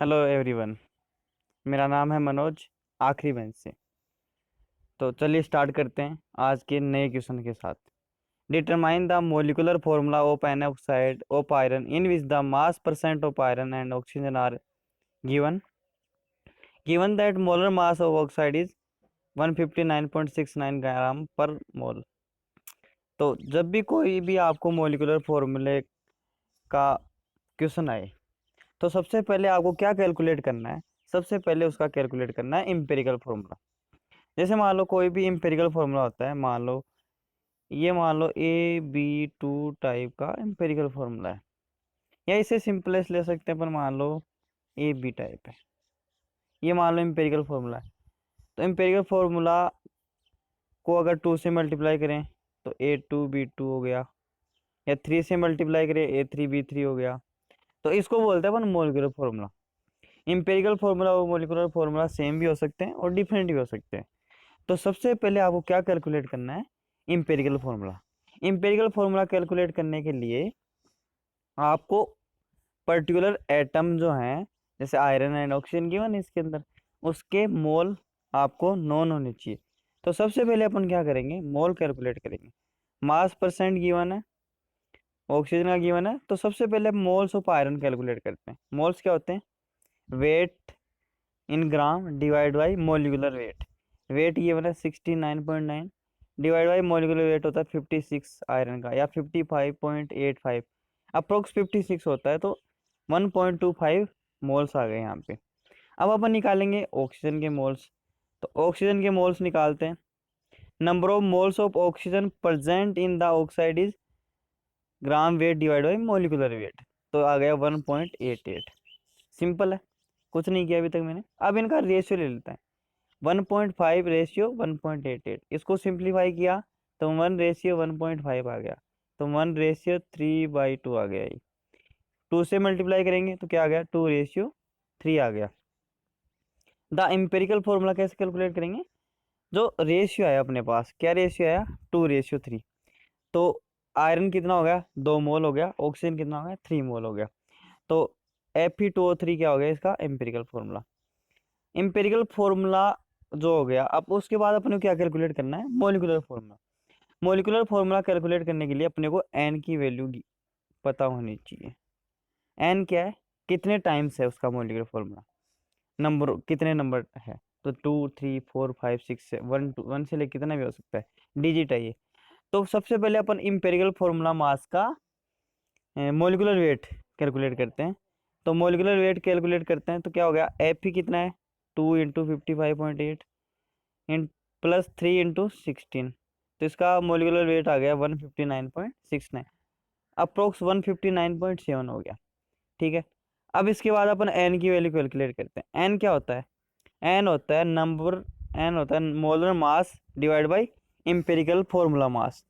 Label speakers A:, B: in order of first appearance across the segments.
A: Hello everyone. मेरा नाम है मनोज, आखिरी बेंच से। तो चलिए स्टार्ट करते हैं आज के नए क्वेश्चन के साथ। Determine the molecular formula of an oxide of iron in which the mass percent of iron and oxygen are given. Given that molar mass of oxide is 159.69 gram per mole. तो जब भी कोई भी आपको molecular फॉर्मूले का question आए तो सबसे पहले आपको क्या कैलकुलेट करना है? सबसे पहले उसका कैलकुलेट करना है इम्पेरिकल फॉर्मूला। जैसे मान लो कोई भी इम्पेरिकल फॉर्मूला होता है, मान लो AB2 टाइप का इम्पेरिकल फॉर्मूला है, या इसे सिंपलेस्ट ले सकते हैं अपन। मान लो AB टाइप है, ये मान लो इम्पेरिकल फॉर्मूला है। तो इम्पेरिकल फॉर्मूला को अगर 2 से मल्टीप्लाई करें तो A2B2 हो गया, या 3 से मल्टीप्लाई करें A3B3 हो गया। तो इसको बोलते हैं अपन मोलिकुलर फॉर्मूला। इम्पेरिकल फॉर्मूला और मोलिकुलर फॉर्मूला सेम भी हो सकते हैं और डिफरेंट भी हो सकते हैं। तो सबसे पहले आपको क्या कैलकुलेट करना है? Empirical formula. Empirical formula calculate करने के लिए आपको पर्टिकुलर एटम जो हैं, जैसे आयरन एंड ऑक्सीजन गिवन है इसके अंदर, उसके मोल आपको नोन होने चाहिए। तो सबसे पहले अपन क्या करेंगे? मोल कैलकुलेट करेंगे। मास परसेंट गिवन है, ऑक्सीजन का गिवन है, तो सबसे पहले मोल्स ऑफ आयरन कैलकुलेट करते हैं। मोल्स क्या होते हैं? Weight in gram divide by molecular weight. Weight ये बना 69.9 डिवाइड बाई मोलिकुलर वेट होता है 56 आयरन का, या 55.85, अप्रोक्स 56 होता है। तो 1.25 मोल्स आ गए यहाँ पे। अब अपन निकालेंगे ऑक्सीजन के मोल्स। तो ऑक्सीजन के मोल्स निकालते हैं। Number of moles of oxygen present in the oxide is gram weight divide by molecular weight. तो आ गया 1.88। सिंपल है, कुछ नहीं किया अभी तक मैंने। अब इनका रेशियो ले लेते हैं। 1.5 रेशियो 1.88, इसको सिंप्लीफाई किया तो 1:1.5 आ गया। तो 1:3/2 आ गया। ये 2 से मल्टीप्लाई करेंगे तो क्या आ गया? 2:3 आ गया। द एम्पेरिकल फॉर्मूला कैसे कैलकुलेट करेंगे? जो रेशियो आया अपने पास, क्या रेशियो आया? 2:3। तो आयरन कितना हो गया? 2 मोल हो गया। ऑक्सीजन कितना हो गया? 3 मोल हो गया। तो Fe2O3 क्या हो गया इसका एम्पेरिकल फॉर्मूला। एम्पेरिकल फॉर्मूला जो हो गया, अब उसके बाद अपने को क्या कैलकुलेट करना है? Molecular formula. Molecular formula calculate करने के लिए अपने को एन की वैल्यू पता होनी चाहिए। एन क्या है? कितने टाइम्स है उसका मोलिकुलर फॉर्मूला, नंबर कितने नंबर है। तो 2 3 4 5 6 1 से लेकर कितना भी हो सकता है, डिजिट है ये। तो सबसे पहले अपन इम्पेरिकल फॉर्मूला मास का मोलिकुलर वेट कैलकुलेट करते हैं। तो मोलिकुलर वेट कैलकुलेट करते हैं तो क्या हो गया? एफ ही कितना है? 2 × 55.8 इन प्लस 3 × 16। तो इसका मोलिकुलर वेट आ गया 159.69, अप्रोक्स 159.7 हो गया। ठीक है। अब इसके बाद अपन एन की वैल्यू कैलकुलेट करते हैं। एन क्या होता है? एन होता है नंबर, एन होता है molar mass divide by empirical formula mass.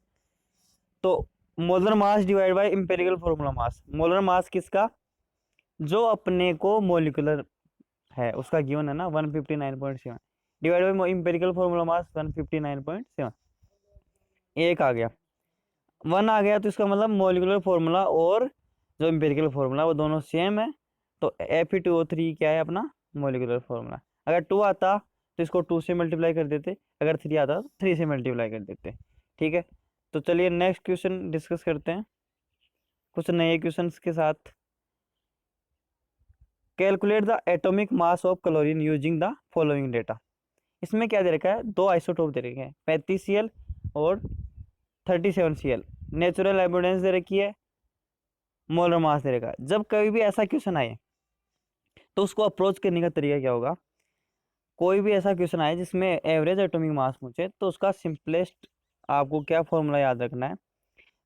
A: तो molar mass divide by empirical formula mass, molar mass किसका? जो अपने को मोलिकुलर है उसका गिवन है ना 159.7, डिवाइड बाई इम्पेरिकल फॉर्मूला मास 159.7। एक आ गया, 1 आ गया, तो इसका मतलब मोलिकुलर फॉर्मूला और जो इम्पेरिकल फॉर्मूला वो दोनों सेम है। तो Fe2O3 क्या है अपना मोलिकुलर फॉर्मूला। अगर 2 आता तो इसको 2 से मल्टीप्लाई कर देते, अगर 3 आता तो 3 से मल्टीप्लाई कर देते। ठीक है। तो चलिए नेक्स्ट क्वेश्चन डिस्कस करते हैं कुछ नए क्वेश्चंस के साथ। Calculate the atomic mass of chlorine using the following data. इसमें क्या दे रखा है? 2 आइसोटोप दे रखे हैं, 35Cl और 37Cl। नेचुरल एबिडेंस दे रखी है, मोलर मास दे रखा है। जब कभी भी ऐसा क्वेश्चन आए तो उसको अप्रोच करने का तरीका क्या होगा? कोई भी ऐसा क्वेश्चन आए जिसमें एवरेज एटॉमिक मास पूछे तो उसका सिंपलेस्ट आपको क्या फॉर्मूला याद रखना है?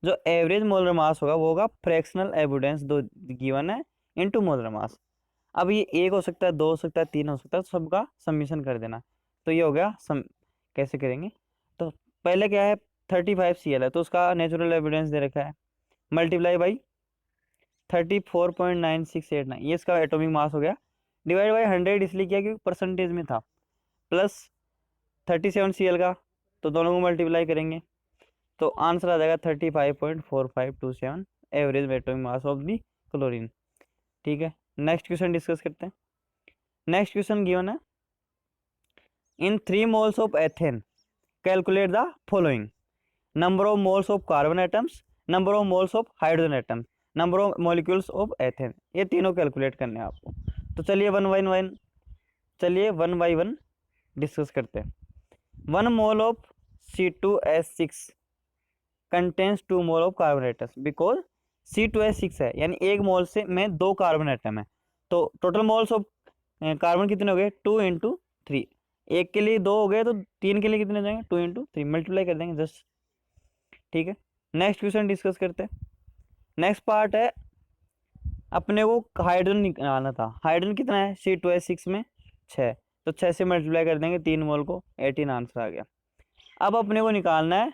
A: जो एवरेज मोलर मास होगा वो होगा फ्रैक्शनल एविडेंस दो गिवन है इनटू मोलर मास। अब ये 1 हो सकता है, 2 हो सकता है, 3 हो सकता है, तो सबका सबमिशन कर देना। तो ये हो गया कैसे करेंगे? तो पहले क्या है? 35Cl है तो उसका नेचुरल एविडेंस दे रखा है, मल्टीप्लाई बाई 34.9689, ये इसका एटॉमिक मास हो गया। डिवाइड बाई 100 इसलिए किया क्योंकि परसेंटेज में था, प्लस 37Cl का, तो दोनों को मल्टीप्लाई करेंगे तो आंसर आ जाएगा 35.4527 average atomic mass of the chlorine. ठीक है। नेक्स्ट क्वेश्चन डिस्कस करते हैं। नेक्स्ट क्वेश्चन गिवन है, इन 3 moles of ethane calculate the following, number of moles of carbon atoms, number of moles of hydrogen atoms, number of molecules of ethane, ये तीनों calculate करने हैं आपको। तो चलिए वन बाई वन डिस्कस करते हैं। 1 mole of C2H6 contains 2 mole of carbon atoms, because C2H6 है यानी 1 मोल से में 2 कार्बन एटम है, तो टोटल मोल्स ऑफ कार्बन कितने हो गए 2 इंटू 3, एक के लिए 2 हो गए तो 3 के लिए कितने हो जाएंगे 2 इंटू 3, मल्टीप्लाई कर देंगे जस्ट, ठीक है। नेक्स्ट क्वेश्चन डिस्कस करते हैं। नेक्स्ट पार्ट है, अपने को हाइड्रोजन निकालना था, हाइड्रोजन कितना है C2H6 में 6, तो 6 से मल्टीप्लाई कर देंगे 3 मोल को, 18 आंसर आ गया। अब अपने को निकालना है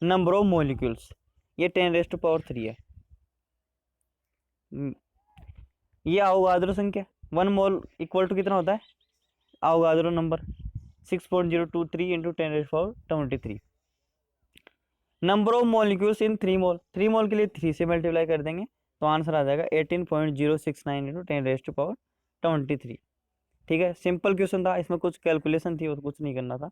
A: नंबर ऑफ मॉलिक्यूल्स, ये 10⁻³ है। ये अवोगाद्रो संख्या, 1 मोल इक्वल टू कितना होता है, Avogadro number 6.023 into 10⁻23। Number of molecules in 3 मोल, 3 मोल के लिए 3 से मल्टीप्लाई कर देंगे तो आंसर आ जाएगा 18.069 इंटू 10⁻23। ठीक है, सिंपल क्वेश्चन था, इसमें कुछ कैलकुलेशन थी और कुछ नहीं करना था।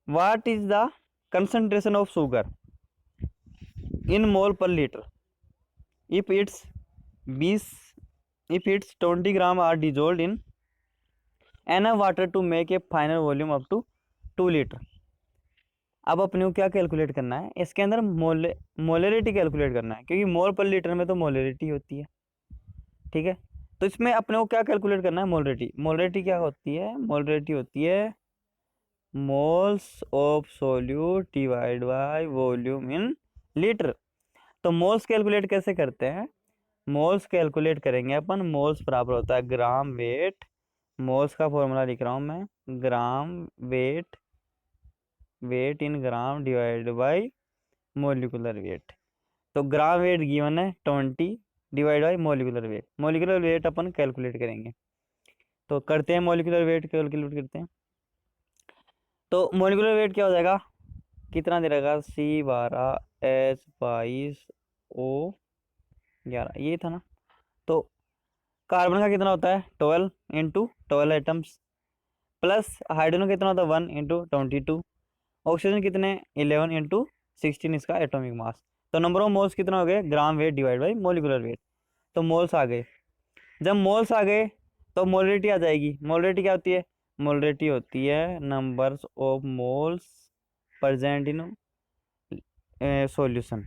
A: What is the concentration of sugar in mol per litre if it's 20 gram are dissolved in enough water to make a final volume up to 2 litre. अब अपने को क्या कैलकुलेट करना है, इसके अंदर मोलरिटी कैलकुलेट करना है, क्योंकि मोल पर लीटर में तो मोलरिटी होती है, ठीक है। तो इसमें अपने को क्या कैलकुलेट करना है, मोलरिटी। मोलरिटी क्या होती है, मोलरिटी होती है moles of solute divide by volume in litre. तो मोल्स कैलकुलेट कैसे करते हैं, मोल्स कैलकुलेट करेंगे अपन, मोल्स बराबर होता है ग्राम वेट, मोल्स का फॉर्मूला लिख रहा हूँ मैं, gram weight, weight in gram divide by molecular weight. तो ग्राम वेट गिवन है 20 divide by molecular weight, molecular weight अपन कैलकुलेट करेंगे। तो करते हैं मोलिकुलर वेट कैलकुलेट करते हैं। तो मोलिकुलर वेट क्या हो जाएगा, कितना दे रहेगा C12H22O11, ये था ना। तो कार्बन का कितना होता है 12 इंटू 12 आइटम्स, प्लस हाइड्रोजन कितना होता है 1 इंटू 22, ऑक्सीजन कितने 11 इंटू 16 इसका एटॉमिक मास। तो नंबर ऑफ मोल्स कितना हो गए, gram weight divide by molecular weight. तो मोल्स आ गए, जब मोल्स आ गए तो मोलरिटी आ जाएगी। मोलरिटी क्या होती है, मोलरिटी होती है numbers of moles present in solution.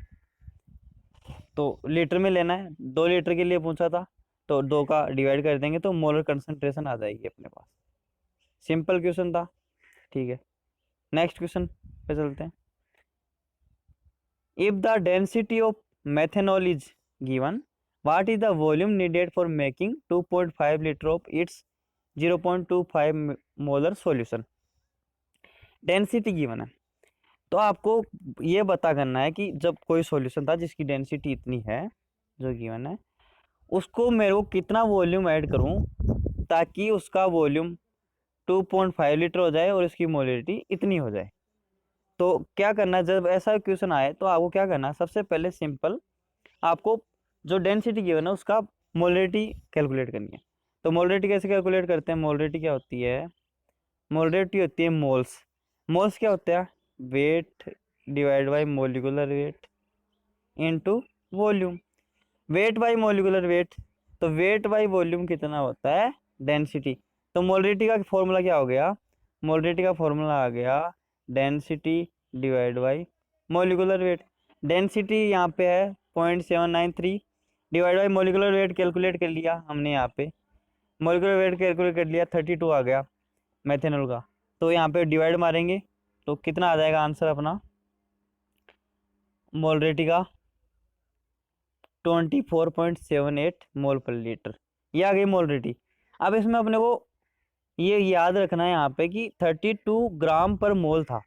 A: तो लीटर में लेना है, 2 लीटर के लिए पूछा था, तो 2 का डिवाइड कर देंगे तो मोलर कंसंट्रेशन आ जाएगी अपने पास। सिंपल क्वेश्चन था, ठीक है। नेक्स्ट क्वेश्चन पे चलते हैं। If the density of methanol is given, what is the volume needed for making 2.5 litre of its 0.25 molar solution. Density given है, तो आपको ये पता करना है कि जब कोई सॉल्यूशन था जिसकी डेंसिटी इतनी है जो गिवन है, उसको मेरे को कितना वॉल्यूम ऐड करूं ताकि उसका वॉल्यूम 2.5 लीटर हो जाए और इसकी मोलरिटी इतनी हो जाए। तो क्या करना है, जब ऐसा क्वेश्चन आए तो आपको क्या करना है, सबसे पहले सिंपल आपको जो डेंसिटी गिवन है उसका मोलरिटी कैलकुलेट करनी है। तो मोलरिटी कैसे कैलकुलेट करते हैं, मोलरिटी क्या होती है, मोलरिटी होती है मोल्स, मोल्स क्या होता है weight divide by molecular weight into volume, weight by molecular weight. तो वेट बाय वॉल्यूम कितना होता है डेंसिटी। तो मोलरिटी का फॉर्मूला क्या हो गया, मोलरिटी का फॉर्मूला आ गया density divide by molecular wait. Density यहाँ पे है 0.793 divide by molecular weight calculate कर लिया हमने, यहाँ पे मोलिकुलर वेट कैलकुलेट कर लिया 32 आ गया मेथेनॉल का। तो यहाँ पे डिवाइड मारेंगे तो कितना आ जाएगा आंसर अपना, मोलरिटी का 24.78 मोल पर लीटर, ये आ गई मोलरिटी। अब इसमें अपने को ये याद रखना है यहाँ पे कि 32 ग्राम पर मोल था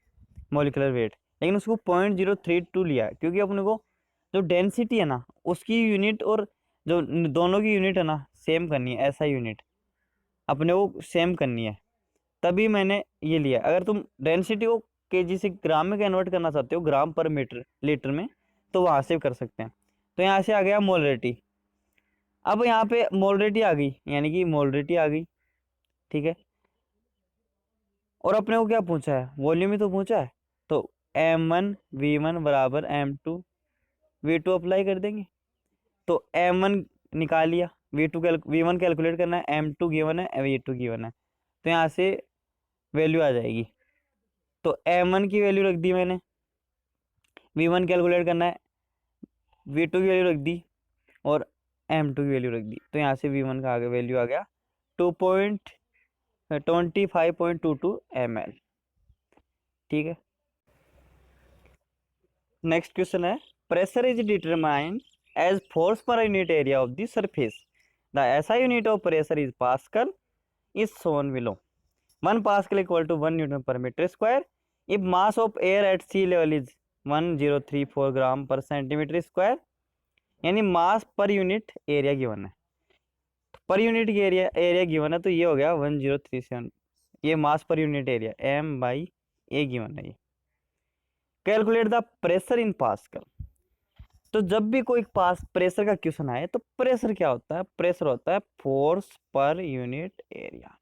A: मोलिकुलर वेट, लेकिन उसको 0.032 लिया है, क्योंकि अपने को जो डेंसिटी है ना उसकी यूनिट और जो दोनों की यूनिट है ना सेम करनी है, ऐसा यूनिट अपने को सेम करनी है, तभी मैंने ये लिया। अगर तुम डेंसिटी को केजी से ग्राम में कन्वर्ट करना चाहते हो, ग्राम पर मीटर लीटर में, तो वहाँ से कर सकते हैं। तो यहाँ से आ गया मोलरिटी अब यहाँ पे मोलरिटी आ गई, यानी कि मोलरिटी आ गई, ठीक है। और अपने को क्या पूछा है, वॉल्यूम ही तो पूछा है, तो m1v1 बराबर m2v2 अप्लाई कर देंगे। तो m1 निकाल लिया, v1 कैलकुलेट करना है, m2 गिवन है, v2 गिवन है, तो यहाँ से वैल्यू आ जाएगी। तो m1 की वैल्यू रख दी मैंने, v1 कैलकुलेट करना है, v2 की वैल्यू रख दी और m2 की वैल्यू रख दी, तो यहाँ से v1 का आगे वैल्यू आ गया 2.25.22 ml, ठीक है। नेक्स्ट क्वेश्चन है, pressure is determined as force per unit area of the surface, the SI unit of pressure is pascal is shown below. 1 pascal equal to 1 newton per metre square if mass of air at sea level is 1034 gram per centimetre square, यानी मास पर unit area given है, पर unit area given है, तो ये हो गया 1037, ये मास पर यूनिट एरिया m/a गिवन है ये। Calculate the pressure in pascal, तो जब भी कोई पास प्रेशर का क्वेश्चन आए तो प्रेशर क्या होता है, प्रेशर होता है फोर्स पर यूनिट एरिया।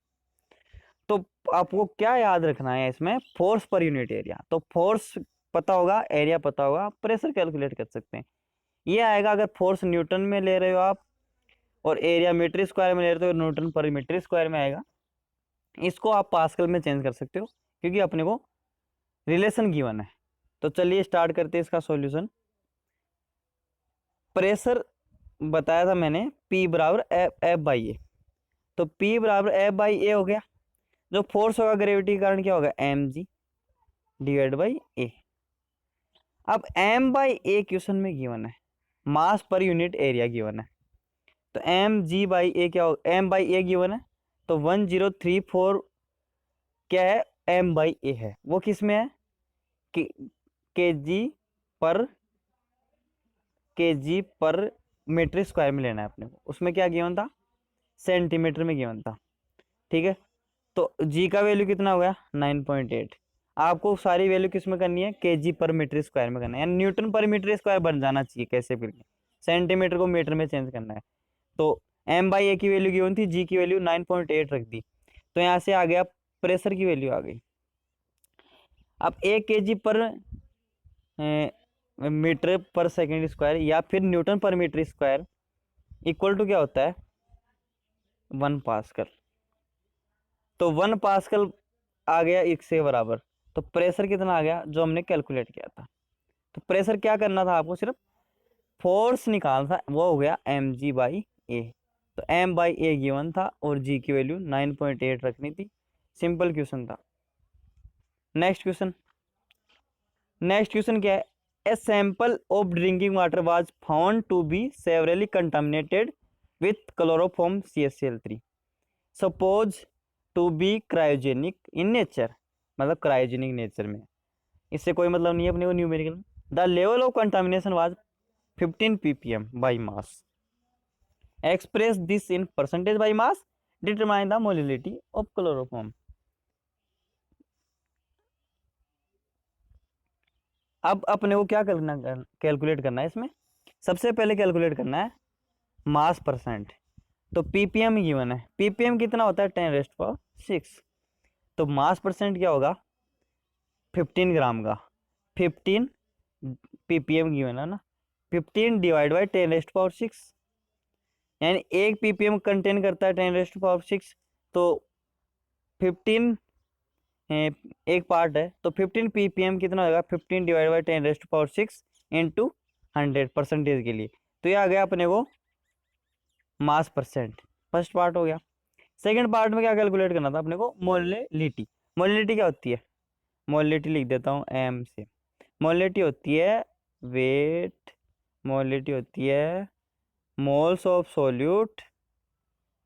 A: तो आपको क्या याद रखना है इसमें, फोर्स पर यूनिट एरिया, तो फोर्स पता होगा, एरिया पता होगा, प्रेशर कैलकुलेट कर सकते हैं। ये आएगा अगर फोर्स न्यूटन में ले रहे हो आप और एरिया मीटर स्क्वायर में ले रहे हो तो न्यूटन पर मीटर स्क्वायर में आएगा। इसको आप पास्कल में चेंज कर सकते हो क्योंकि अपने को रिलेशन गिवन है। तो चलिए स्टार्ट करते हैं इसका सॉल्यूशन। प्रेशर बताया था मैंने P बराबर एफ बाई ए, तो P बराबर एफ बाई ए हो गया। जो फोर्स होगा ग्रेविटी के कारण क्या होगा, mg डिवाइड बाई ए। अब m बाई ए क्वेश्चन में गिवन है, मास पर यूनिट एरिया गिवन है, तो mg बाई ए क्या होगा, m बाई ए गिवन है, तो 1034 क्या है, m बाई ए है, वो किस में है, केजी पर मीटर स्क्वायर में लेना है अपने को, उसमें क्या गिवन था, सेंटीमीटर में गिवन था, ठीक है। तो जी का वैल्यू कितना हो गया 9.8। आपको सारी वैल्यू किस में करनी है, केजी पर मीटर स्क्वायर में करना है, यानी न्यूटन पर मीटर स्क्वायर बन जाना चाहिए कैसे फिर, सेंटीमीटर को मीटर में चेंज करना है। तो m बाई ए की वैल्यू गिवन थी, जी की वैल्यू 9.8 रख दी, तो यहाँ से आ गया प्रेशर की वैल्यू आ गई। अब 1 kg पर मीटर पर सेकेंड स्क्वायर या फिर Newton per metre square equal to क्या होता है, 1 पास्कल। तो 1 पास्कल आ गया 1 से बराबर, तो प्रेशर कितना आ गया जो हमने कैलकुलेट किया था। तो प्रेशर क्या करना था आपको, सिर्फ फोर्स निकालना था, वो हो गया mg बाई ए। तो m बाई ए गिवन था और g की वैल्यू 9.8 रखनी थी, सिंपल क्वेश्चन था। नेक्स्ट क्वेश्चन क्या है, a sample of drinking water was found to be severely contaminated with chloroform CaCl3 suppose to be cryogenic in nature, मतलब क्रायोजेनिक नेचर में, इससे कोई मतलब नहीं है अपने को numerical. The level of contamination was 15 ppm by mass, express this in percentage by mass, determine the molality of chloroform. अब अपने को क्या करना, कैलकुलेट करना है इसमें, सबसे पहले कैलकुलेट करना है मास परसेंट। तो ppm गिवन है, ppm कितना होता है 10⁶, तो मास परसेंट क्या होगा 15 ग्राम का, 15 ppm गिवन है ना, 15 डिवाइड बाई 10⁶, यानी 1 ppm कंटेन करता है 10⁶, तो 15 एक पार्ट है, तो 15 ppm कितना होगा, 15 डिवाइड बाई 10⁶ इंटू 100 परसेंटेज के लिए, तो ये आ गया अपने को मास परसेंट। फर्स्ट पार्ट हो गया। सेकंड पार्ट में क्या कैलकुलेट करना था अपने को, मोलिलिटी। मोलिलिटी क्या होती है, मोलिलिटी लिख देता हूँ m से, मोलिलिटी होती है वेट, मोलिलिटी होती है moles of solute,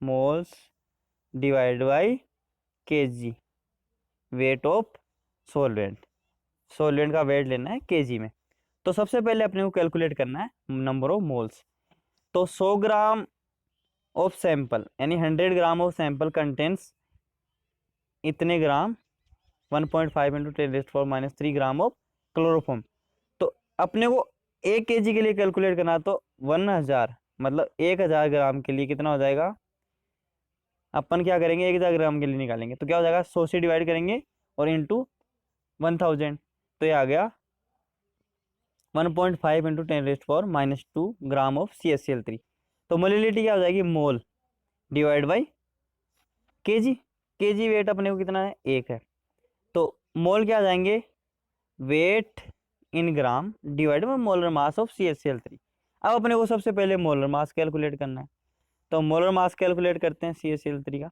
A: moles divide by kg weight of solvent, solvent का वेट लेना है केजी में। तो सबसे पहले अपने को कैलकुलेट करना है नंबर ऑफ मोल्स। तो 100 ग्राम ऑफ सैंपल यानी 100 ग्राम ऑफ सैंपल कंटेंस इतने ग्राम, 1.5 इंटू 10⁻³ ग्राम ऑफ क्लोरोफॉर्म। तो अपने को 1 kg के लिए कैलकुलेट करना, तो 1000 मतलब 1000 ग्राम के लिए कितना हो जाएगा, अपन क्या करेंगे 1000 ग्राम के लिए निकालेंगे तो क्या हो जाएगा, 100 से डिवाइड करेंगे और इंटू 1000, तो ये आ गया 1.5 इंटू 10⁻⁻2 ग्राम ऑफ CaCl3। तो मोलिलिटी क्या हो जाएगी, mole divide by KG. KG weight अपने को कितना है, 1 है, तो मोल क्या आ जाएंगे, weight in gram divide by molar mass of CaCl3। अब अपने को सबसे पहले मोलर मास कैलकुलेट करना है, तो मोलर मास कैलकुलेट करते हैं CaCl3 का।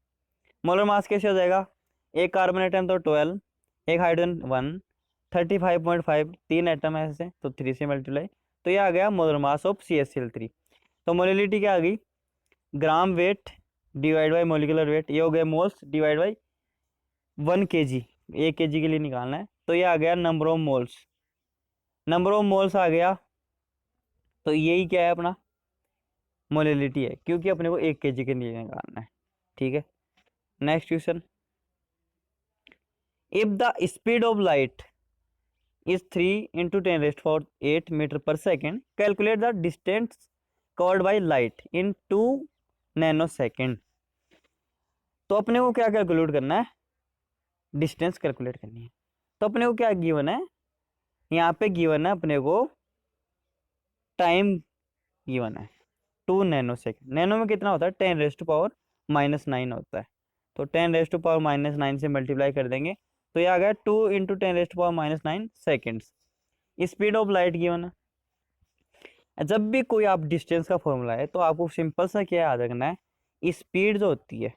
A: मोलर मास कैसे हो जाएगा, एक कार्बन एटम तो 12, एक हाइड्रोजन 1, 35.5, 3 एटम है ऐसे तो 3 से मल्टीप्लाई, तो ये आ गया मोलर मास ऑफ CaCl3। तो मोलिलिटी क्या आ गई, gram weight divide by molecular wait, ये हो गया moles divide by 1 kg, 1 kg के लिए निकालना है, तो ये आ गया number of moles. Number of moles आ गया, तो यही क्या है अपना मोलिलिटी है, क्योंकि अपने को 1 kg के लिए निकालना है। ठीक है, next question, if the speed of light is 3 into 10⁸ meter per second, calculate the distance covered by light in 2 nanosecond। तो अपने को क्या कैलकुलेट करना है, डिस्टेंस कैलकुलेट करनी है। तो अपने को क्या गिवन है, यहाँ पे गिवन है अपने को टाइम गिवन है 2 नैनोसेकंड। नैनो में कितना होता है, 10⁻⁻9 होता है, तो 10⁻⁻9 से मल्टीप्लाई कर देंगे तो ये आ गया 2 into 10⁻⁻9 seconds. Speed of light given है। जब भी कोई आप डिस्टेंस का फॉर्मूला है तो आपको सिंपल सा क्या याद रखना है, स्पीड जो होती है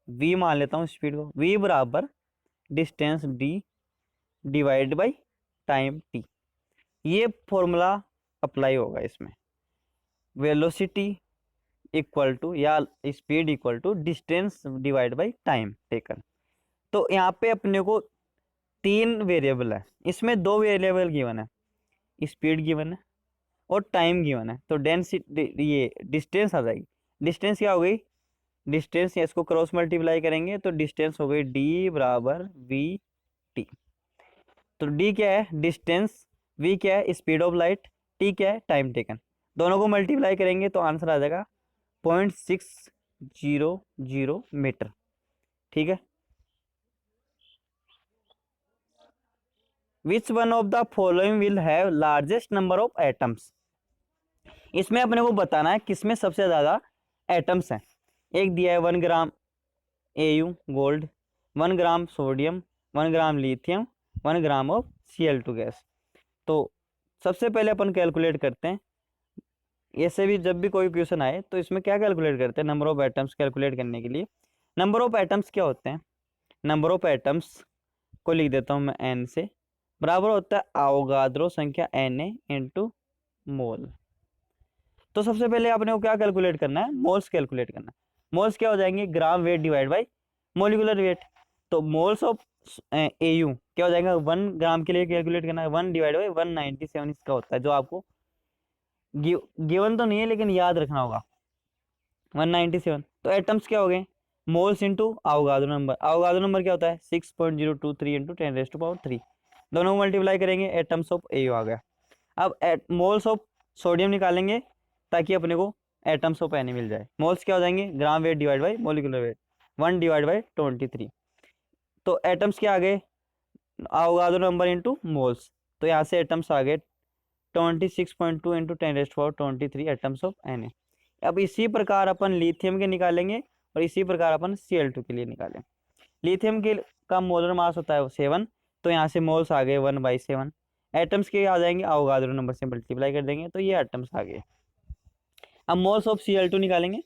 A: v मान लेता हूँ स्पीड को, v बराबर distance d divide by time t। ये फॉर्मूला अप्लाई होगा इसमें, वेलोसिटी इक्वल टू या speed equal to distance divide by time taken. तो यहाँ पे अपने को 3 वेरिएबल है, इसमें 2 वेरिएबल गिवन है, स्पीड गिवन है और टाइम गिवन है, तो डेंसिटी ये डिस्टेंस आ जाएगी। डिस्टेंस क्या हो गई, डिस्टेंस इसको क्रॉस मल्टीप्लाई करेंगे तो डिस्टेंस हो गई d बराबर vt। तो d क्या है डिस्टेंस, v क्या है स्पीड ऑफ लाइट, t क्या है टाइम टेकन, दोनों को मल्टीप्लाई करेंगे तो आंसर आ जाएगा 0.600 मीटर। ठीक है, which one of the following will have largest number of atoms. इसमें अपने को बताना है किसमें सबसे ज्यादा एटम्स हैं। एक दिया है 1 ग्राम Au gold, 1 gram sodium, 1 gram lithium, 1 gram of Cl2 gas. तो सबसे पहले अपन कैलकुलेट करते हैं, ऐसे भी जब भी कोई क्वेश्चन आए तो इसमें क्या कैलकुलेट करते हैं, नंबर ऑफ एटम्स कैलकुलेट करने के लिए नंबर ऑफ एटम्स क्या होते हैं, नंबर ऑफ एटम्स को लिख देता हूँ मैं n से, बराबर होता है अवोगाद्रो संख्या Na इंटू मोल। तो सबसे पहले आपने को क्या कैलकुलेट करना है, मोल्स कैलकुलेट करना है। मोल्स क्या हो जाएंगे, gram weight divide by molecular weight. तो मोल्स ऑफ Au क्या हो जाएगा, 1 ग्राम के लिए कैलकुलेट करना है, 1 डिवाइड बाई 197 इसका होता है, जो आपको गिवन तो नहीं है लेकिन याद रखना होगा 197। तो एटम्स क्या हो गए, moles into Avogadro number, Avogadro number क्या होता है 6.023 इंटू 10⁻3, दोनों को मल्टीप्लाई करेंगे एटम्स ऑफ Au आ गया। अब मोल्स ऑफ सोडियम निकालेंगे ताकि अपने को एटम्स ऑफ Na मिल जाए। मोल्स क्या हो जाएंगे, gram weight divide by molecular wait, 1 divide by 23। तो एटम्स क्या आ गए, अवोगाद्रो नंबर इंटू मोल्स, तो यहाँ से एटम्स आ गए 26.2 इंटू 10⁻23 एटम्स ऑफ Na। अब इसी प्रकार अपन लिथियम के निकालेंगे और इसी प्रकार अपन Cl2 के लिए निकालें। लिथियम के का मोलर मास होता है 7, तो यहाँ से मोल्स आ गए 1/7। एटम्स के आ जाएंगे अवोगाद्रो नंबर से मल्टीप्लाई कर देंगे तो ये एटम्स आ गए। अब मोल्स ऑफ Cl2 निकालेंगे,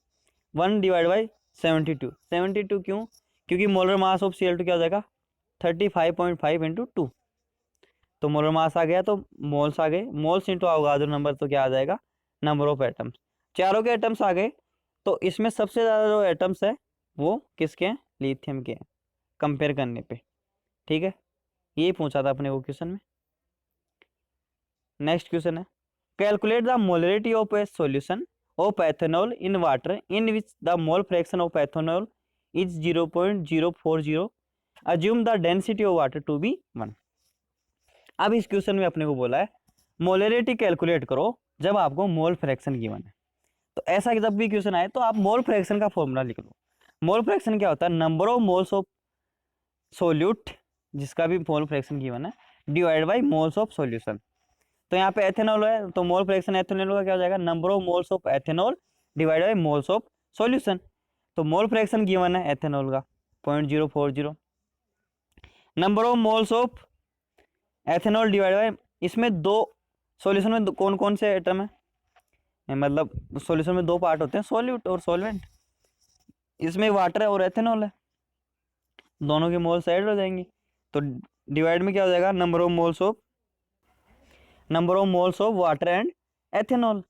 A: 1 डिवाइड बाई 72। 72 क्यों, क्योंकि मोलर मास ऑफ Cl2 क्या हो जाएगा 35.5 इंटू 2, तो मोलर मास आ गया तो मोल्स आ गए, मोल्स इंटू अवोगाद्रो नंबर तो क्या आ जाएगा नंबर ऑफ एटम्स। चारों के एटम्स आ गए, तो इसमें सबसे ज़्यादा जो एटम्स है वो किसके हैं, लिथियम के हैं कंपेयर करने पे। ठीक है, ये पूछा था अपने को क्वेश्चन में। नेक्स्ट क्वेश्चन है, calculate the molarity of a solution of ethanol in water in which the mole fraction of ethanol is 0.040, assume the density of water to be 1। अब इस क्वेश्चन में अपने को बोला है मोलरिटी कैलकुलेट करो जब आपको मोल फ्रैक्शन गिवन है। तो ऐसा जब भी क्वेश्चन आए तो आप मोल फ्रैक्शन का फॉर्मूला लिख लो। मोल फ्रैक्शन क्या होता है, number of moles of solute, जिसका भी मोल फ्रैक्शन गिवन है, divide by moles of solution. तो यहाँ पे एथेनॉल है तो मोल फ्रैक्शन एथेनॉल का क्या हो जाएगा, number of moles of ethanol divide by moles of solution. तो मोल फ्रैक्शन गिवन है एथेनॉल का 0.040, number of moles of ethanol divide by, इसमें दो सॉल्यूशन में कौन कौन से एटम है, मतलब सॉल्यूशन में दो पार्ट होते हैं, सॉल्यूट और सॉल्वेंट। इसमें वाटर है और एथेनॉल है, दोनों के मोल्स ऐड हो जाएंगे। तो डिवाइड में क्या हो जाएगा, number of moles of water and ethanol.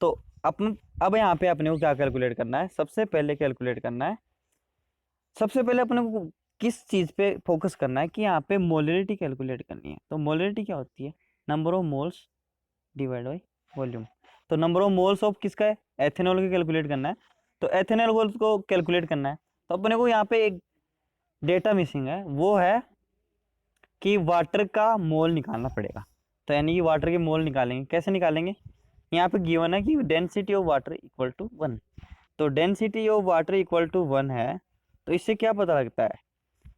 A: तो अपन अब यहाँ पे अपने को क्या कैलकुलेट करना है, सबसे पहले कैलकुलेट करना है, सबसे पहले अपने को किस चीज़ पे फोकस करना है कि यहाँ पे मोलरिटी कैलकुलेट करनी है। तो मोलरिटी क्या होती है, number of moles divide by volume. तो नंबर ऑफ मोल्स ऑफ किसका है, एथेनॉल का कैलकुलेट करना है। तो एथेनॉल को कैलकुलेट करना है तो अपने को यहाँ पे एक डेटा मिसिंग है, वो है कि वाटर का मोल निकालना पड़ेगा। तो यानी कि वाटर के मोल निकालेंगे, कैसे निकालेंगे, यहाँ पे गिवन है कि density of water equal to 1। तो density of water equal to 1 है, तो इससे क्या पता लगता है,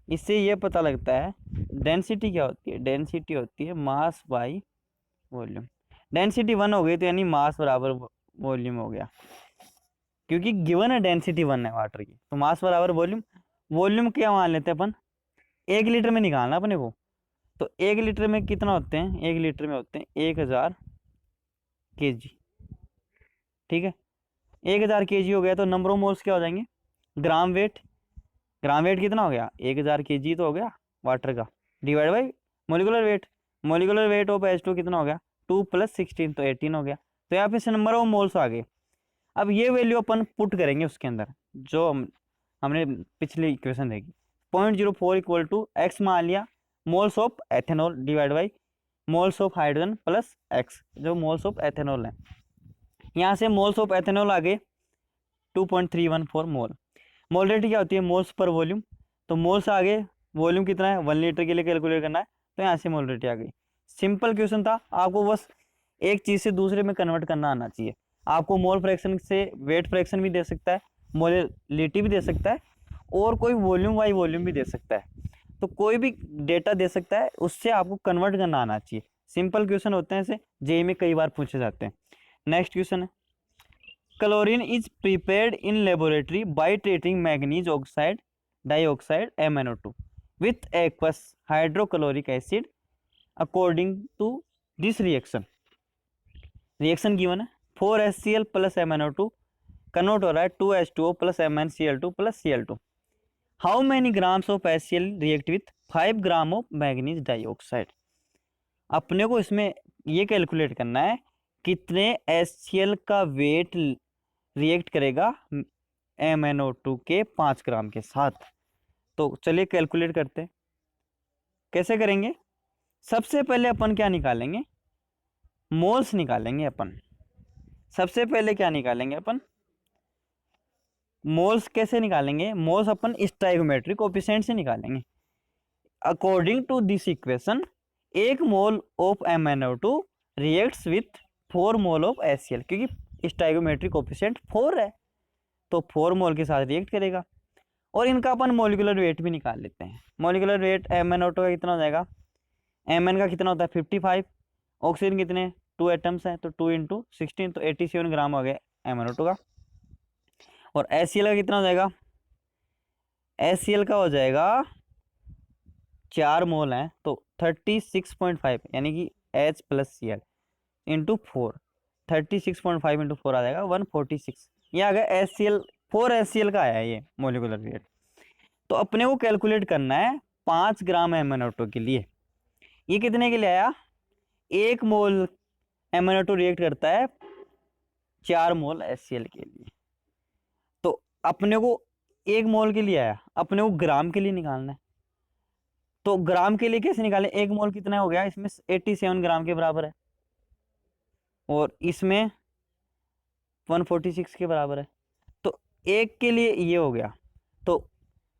A: इससे ये पता लगता है डेंसिटी क्या होती है, डेंसिटी होती है मास बाई वॉल्यूम। डेंसिटी 1 हो गई तो यानी मास बराबर वॉल्यूम हो गया, क्योंकि गिवन है डेंसिटी 1 है वाटर की, तो मास बराबर वॉल्यूम। वॉल्यूम क्या मान लेते हैं अपन, 1 लीटर में निकालना अपने को। तो 1 लीटर में कितना होते हैं, 1 लीटर में होते हैं 1000 kg, ठीक है। 1000 kg हो गया तो नंबर ऑफ मोल्स क्या हो जाएंगे, ग्राम वेट, ग्राम वेट कितना हो गया, 1000 kg तो हो गया वाटर का, divide by molecular weight, molecular weight of H2 कितना हो गया, 2 + 16 तो 18 हो गया। तो यहाँ पे से नंबर ऑफ मोल्स आ गए। अब ये वैल्यू अपन पुट करेंगे उसके अंदर, जो हमने पिछली इक्वेशन देखी, 0.04 इक्वल टू एक्स मान लिया, moles of ethanol divide by moles of hydrogen plus x, जो मोल्स ऑफ एथेनॉल है। यहाँ से मोल्स ऑफ एथेनॉल आ गए 2.314 मोल। मोलरिटी क्या होती है, मोल्स पर वॉल्यूम। तो मोल्स आ गए, वॉल्यूम कितना है 1 लीटर के लिए कैलकुलेट करना है, तो यहाँ से मोलरिटी आ गई। सिंपल क्वेश्चन था, आपको बस एक चीज़ से दूसरे में कन्वर्ट करना आना चाहिए। आपको मोल फ्रैक्शन से वेट फ्रैक्शन भी दे सकता है, मोलरिटी भी दे सकता है, और कोई वॉल्यूम बाई वॉल्यूम भी दे सकता है। तो कोई भी डेटा दे सकता है, उससे आपको कन्वर्ट करना आना चाहिए। सिंपल क्वेश्चन होते हैं, ऐसे जेईई में कई बार पूछे जाते हैं। नेक्स्ट क्वेश्चन है, chlorine is prepared in laboratory by treating manganese oxide dioxide MnO2 with aqueous hydrochloric acid according to this reaction। Reaction given है 4HCl + MnO2 कन्वर्ट हो रहा है 2H2O + MnCl2 + Cl2। How many grams of HCl react with 5 gram of manganese dioxide. अपने को इसमें ये calculate करना है कितने HCl का वेट रिएक्ट करेगा MnO2 के 5 ग्राम के साथ। तो चलिए कैलकुलेट करते हैं, कैसे करेंगे। सबसे पहले अपन क्या निकालेंगे, मोल्स निकालेंगे अपन। सबसे पहले क्या निकालेंगे अपन, मोल्स कैसे निकालेंगे, मोल्स अपन स्टोइकोमेट्रिक कोएफिशिएंट से निकालेंगे। According to this equation 1 mole of MnO2 reacts with 4 mole of HCl, क्योंकि स्टोइकोमेट्रिक कोएफिशिएंट 4 है, तो 4 मोल के साथ रिएक्ट करेगा। और इनका अपन मोलिकुलर वेट भी निकाल लेते हैं। मोलिकुलर वेट MnO2 का कितना हो जाएगा, Mn का कितना होता है 55, ऑक्सीजन कितने 2 एटम्स हैं, तो 2 × 16 तो 87 ग्राम हो गया MnO2 का। और HCl का कितना हो जाएगा, HCl का हो जाएगा 4 मोल हैं तो 36.5, यानी कि H + Cl × 4, 36.5 × 4 आ जाएगा 146। ये आ गया HCl, 4HCl का आया ये मोलिकुलर वेट। तो अपने को कैलकुलेट करना है 5 ग्राम MnO2 के लिए। ये कितने के लिए आया, 1 मोल MnO2 रिएक्ट करता है 4 मोल HCl के लिए। तो अपने को 1 मोल के लिए आया, अपने को ग्राम के लिए निकालना है। तो ग्राम के लिए कैसे निकालें, 1 मोल कितना हो गया, इसमें 87 ग्राम के बराबर है, और इसमें 146 के बराबर है। तो एक के लिए ये हो गया, तो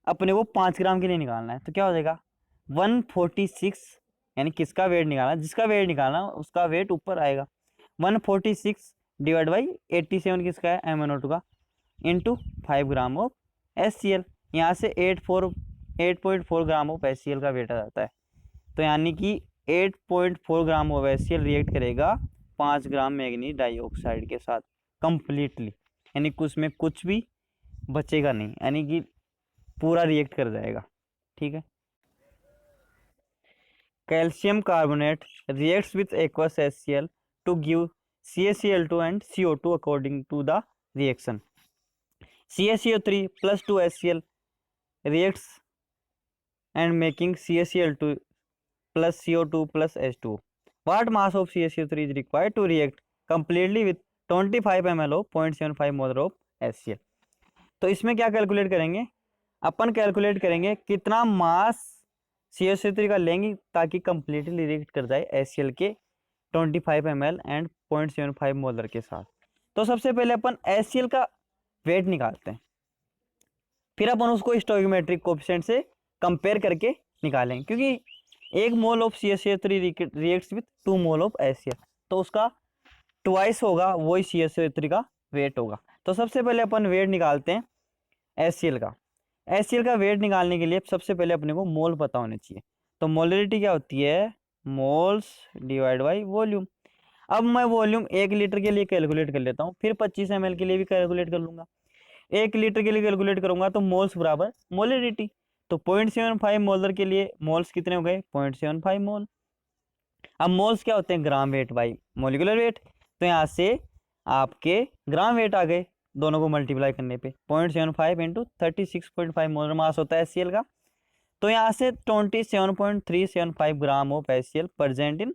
A: अपने को 5 ग्राम के लिए निकालना है। तो क्या हो जाएगा 146, यानी किसका वेट निकालना, जिसका वेट निकालना उसका वेट ऊपर आएगा। 146 डिवाइड बाई 87 किसका है, MnO2 का, इंटू 5 ग्राम ऑफ HCl। यहाँ से 8.4 ग्राम ऑफ HCl का वेट आ जाता है। तो यानी कि 8.4 ग्राम ऑफ HCl रिएक्ट करेगा 5 ग्राम मैग्नीज डाइऑक्साइड के साथ कंप्लीटली, यानी कि उसमें कुछ भी बचेगा नहीं, यानी कि पूरा रिएक्ट कर जाएगा। ठीक है। Calcium carbonate reacts with aqueous HCl to give CaCl2 and CO2 according to the reaction. CaCO3 plus 2 HCl reacts and making CaCl2 plus CO2 plus H2O. What mass of CaCO3 is required to react completely with 25 ml of 0.75 molar of HCl? तो इसमें क्या calculate करेंगे, अपन calculate करेंगे कितना मास CaCO3 का लेंगे ताकि completely react कर जाए HCl के 25 ml एंड 0.75 मोलर के साथ। तो सबसे पहले अपन HCl का वेट निकालते हैं, फिर अपन उसको स्टोइकोमेट्रिक कोएफिशिएंट से कंपेयर करके निकालेंगे, क्योंकि 1 mole of CaCO3 reacts with 2 mole of HCl, तो उसका ट्वाइस होगा, वही CaCO3 का वेट होगा। तो सबसे पहले अपन वेट निकालते हैं HCl का। HCl का वेट निकालने के लिए सबसे पहले अपने को मोल पता होने चाहिए। तो मोलरिटी क्या होती है, मोल्स डिवाइड बाई वॉल्यूम। अब मैं वॉल्यूम 1 लीटर के लिए कैलकुलेट कर लेता हूँ, फिर 25 ml के लिए भी कैलकुलेट कर लूंगा। 1 लीटर के लिए कैलकुलेट करूंगा तो मोल्स बराबर मोलरिटी। तो 0.75 मोलर के लिए मोल्स कितने हो गए, 0.75 मोल। अब मोल्स क्या होते हैं, gram weight by molecular weight. तो यहाँ से आपके ग्राम वेट आ गए, दोनों को मल्टीप्लाई करने पे 0.75 इंटू 36.5 मोलर मास होता है HCl का। तो यहाँ से 27.375 gram of HCl present in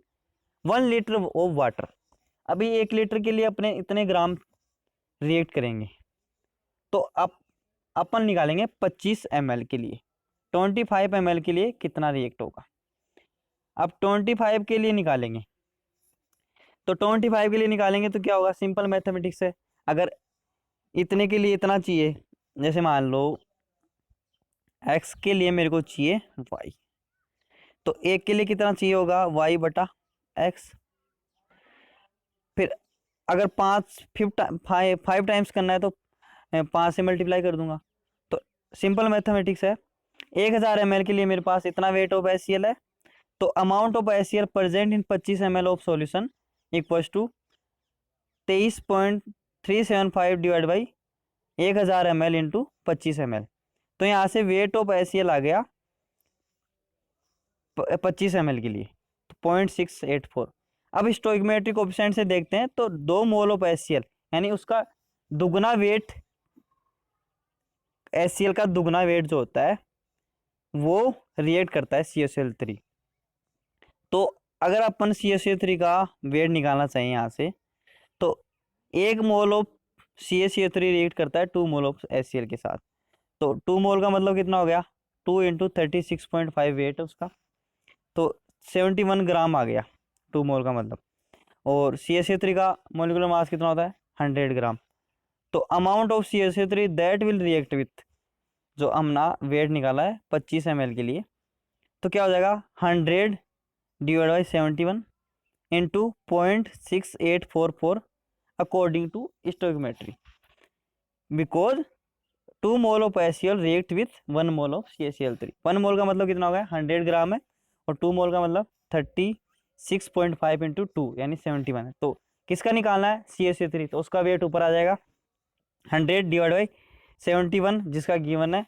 A: 1 litre of water. अभी 1 लीटर के लिए अपने इतने ग्राम रिएक्ट करेंगे, तो अब अपन निकालेंगे 25 ml के लिए। 25 ml के लिए कितना रिएक्ट होगा, अब 25 के लिए निकालेंगे। तो 25 के लिए निकालेंगे तो क्या होगा, सिंपल मैथमेटिक्स है। अगर इतने के लिए इतना चाहिए, जैसे मान लो x के लिए मेरे को चाहिए y, तो 1 के लिए कितना चाहिए होगा, y बटा x। फिर अगर 5 टाइम्स करना है तो 5 से मल्टीप्लाई कर दूंगा। तो सिंपल मैथमेटिक्स है, 1000 ml के लिए मेरे पास इतना वेट ऑफ HCl है, तो amount of HCl present in 25 ml of solution equals to 23.375 divide by 1000 ml into 25 ml। तो यहाँ से वेट ऑफ HCl आ गया 25 ml के लिए, तो 0.684। अब स्टोइकोमेट्रिक कोएफिशिएंट से देखते हैं, तो 2 मोल ऑफ HCl यानी उसका दुगना वेट, HCl का दुगना वेट जो होता है वो रिएक्ट करता है CaCl3। तो अगर अपन CaCl3 का वेट निकालना चाहिए यहाँ से, तो 1 मोल ऑफ CaCl3 रिएक्ट करता है 2 मोल ऑफ HCl के साथ। तो 2 मोल का मतलब कितना हो गया, 2 इंटू 36.5 वेट है उसका, तो 71 ग्राम आ गया 2 मोल का मतलब। और CaCl3 का मोलिकुलर मास कितना होता है, 100 ग्राम। तो amount of CaCl3 that will react with, जो हमने वेट निकाला है 25 ml के लिए, तो क्या हो जाएगा 100 divide by 71 into 0.6844 according to stoichiometry, because 2 mole of HCl react with 1 mole of CaCl3। 1 mole का मतलब कितना हो गया, 100 ग्राम है, और 2 मोल का मतलब 36.5 इंटू 2 यानी 71 है। तो किसका निकालना है, CaCl3, तो उसका वेट ऊपर आ जाएगा 100 डिवाइड बाई 71 जिसका गिवन है,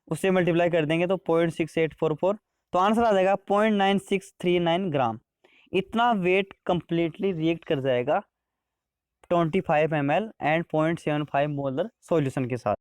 A: उससे मल्टीप्लाई कर देंगे तो 0.6844, तो आंसर आ जाएगा 0.9639 ग्राम। इतना वेट कंप्लीटली रिएक्ट कर जाएगा 25 ml एंड 0.75 मोलर सॉल्यूशन के साथ।